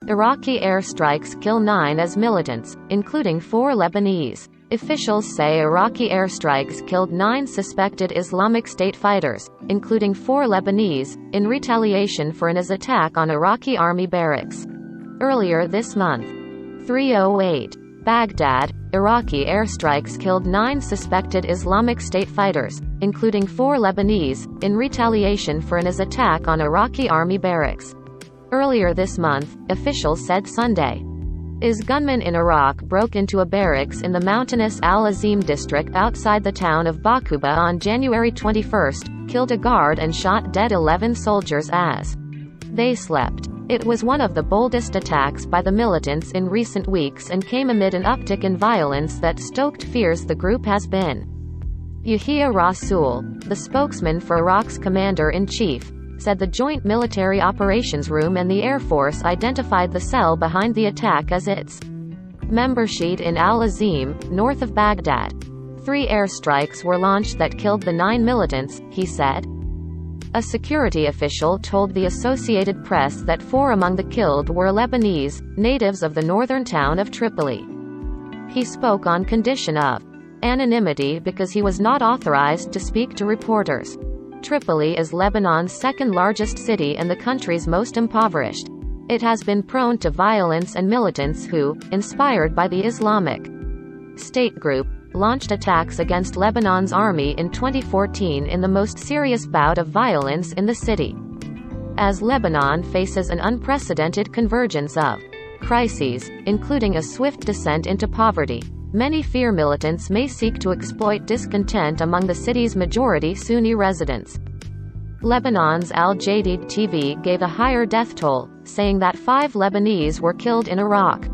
Iraqi airstrikes kill 9 as militants, including 4 Lebanese. Officials say Iraqi airstrikes killed 9 suspected Islamic State fighters, including 4 Lebanese, in retaliation for an attack on Iraqi army barracks. Earlier this month, 3:08 Baghdad, Iraqi airstrikes killed 9 suspected Islamic State fighters, including 4 Lebanese, in retaliation for an attack on Iraqi army barracks. Earlier this month, officials said Sunday. IS gunmen in Iraq broke into a barracks in the mountainous Al-Azim district outside the town of Baquba on January 21, killed a guard and shot dead 11 soldiers as they slept. It was one of the boldest attacks by the militants in recent weeks and came amid an uptick in violence that stoked fears the group has been. Yahya Rasool, the spokesman for Iraq's commander-in-chief, said the Joint Military Operations Room and the Air Force identified the cell behind the attack as its membership in Al-Azim, north of Baghdad. 3 airstrikes were launched that killed the 9 militants, he said. A security official told the Associated Press that 4 among the killed were Lebanese, natives of the northern town of Tripoli. He spoke on condition of anonymity because he was not authorized to speak to reporters. Tripoli is Lebanon's second-largest city and the country's most impoverished. It has been prone to violence and militants who, inspired by the Islamic State group, launched attacks against Lebanon's army in 2014 in the most serious bout of violence in the city. As Lebanon faces an unprecedented convergence of crises, including a swift descent into poverty, many fear militants may seek to exploit discontent among the city's majority Sunni residents. Lebanon's Al Jadid TV gave a higher death toll, saying that 5 Lebanese were killed in Iraq.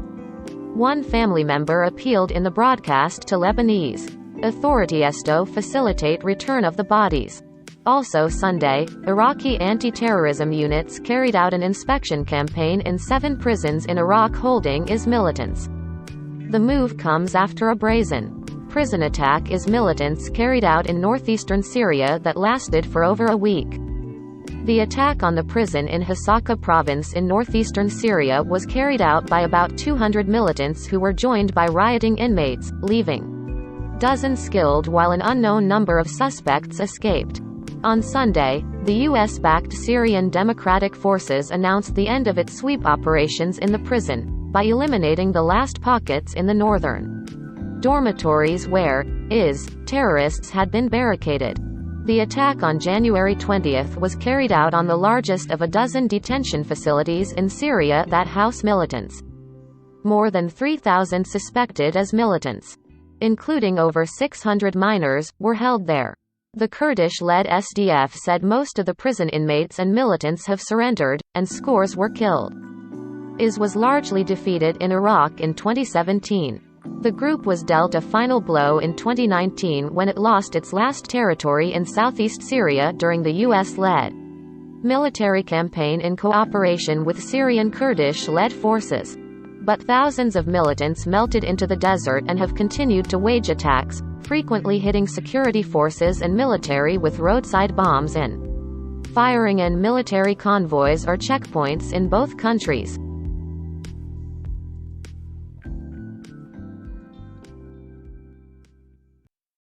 One family member appealed in the broadcast to Lebanese authorities to facilitate return of the bodies. Also Sunday, Iraqi anti-terrorism units carried out an inspection campaign in 7 prisons in Iraq holding IS militants. The move comes after a brazen prison attack IS militants carried out in northeastern Syria that lasted for over a week. The attack on the prison in Hasaka province in northeastern Syria was carried out by about 200 militants who were joined by rioting inmates, leaving dozens killed while an unknown number of suspects escaped. On Sunday, the US-backed Syrian Democratic Forces announced the end of its sweep operations in the prison, by eliminating the last pockets in the northern dormitories where IS terrorists had been barricaded. The attack on January 20 was carried out on the largest of a dozen detention facilities in Syria that house militants. More than 3,000 suspected as militants, including over 600 minors, were held there. The Kurdish-led SDF said most of the prison inmates and militants have surrendered, and scores were killed. IS was largely defeated in Iraq in 2017. The group was dealt a final blow in 2019 when it lost its last territory in southeast Syria during the US-led military campaign in cooperation with Syrian Kurdish-led forces. But thousands of militants melted into the desert and have continued to wage attacks, frequently hitting security forces and military with roadside bombs and firing and military convoys or checkpoints in both countries.